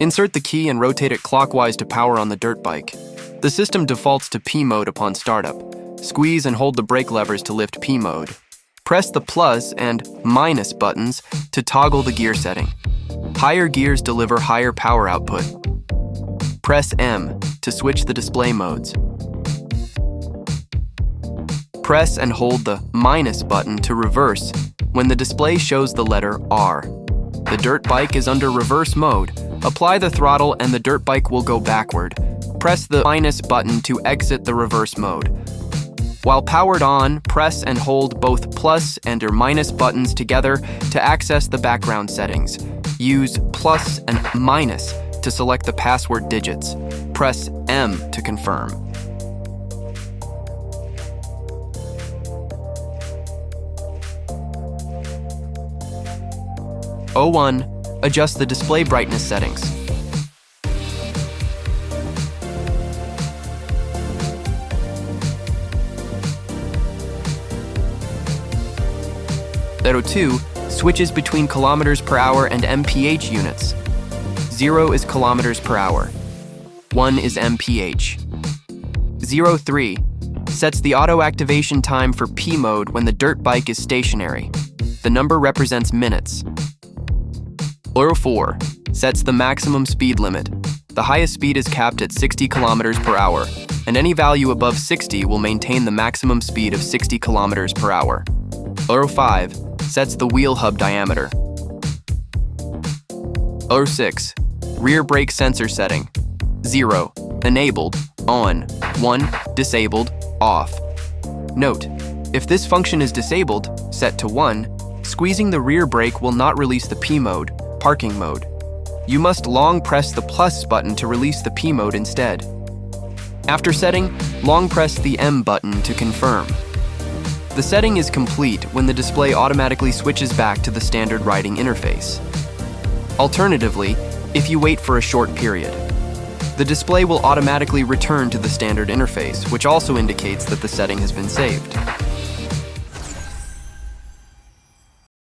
Insert the key and rotate it clockwise to power on the dirt bike. The system defaults to P mode upon startup. Squeeze and hold the brake levers to lift P mode. Press the plus and minus buttons to toggle the gear setting. Higher gears deliver higher power output. Press M to switch the display modes. Press and hold the minus button to reverse when the display shows the letter R. The dirt bike is under reverse mode. Apply the throttle and the dirt bike will go backward. Press the minus button to exit the reverse mode. While powered on, press and hold both plus and or minus buttons together to access the background settings. Use plus and minus to select the password digits. Press M to confirm. Adjust the display brightness settings. 2 switches between kilometers per hour and mph units. 0 is kilometers per hour. 1 is mph. 03 sets the auto activation time for P mode when the dirt bike is stationary. The number represents minutes. 04 sets the maximum speed limit. The highest speed is capped at 60 kilometers per hour, and any value above 60 will maintain the maximum speed of 60 kilometers per hour. 05 sets the wheel hub diameter. 06 rear brake sensor setting. 0 enabled, on. 1 disabled, off. Note, if this function is disabled, set to 1, squeezing the rear brake will not release the P mode, parking mode. You must long press the plus button to release the P mode instead. After setting, long press the M button to confirm. The setting is complete when the display automatically switches back to the standard riding interface. Alternatively, if you wait for a short period, the display will automatically return to the standard interface, which also indicates that the setting has been saved.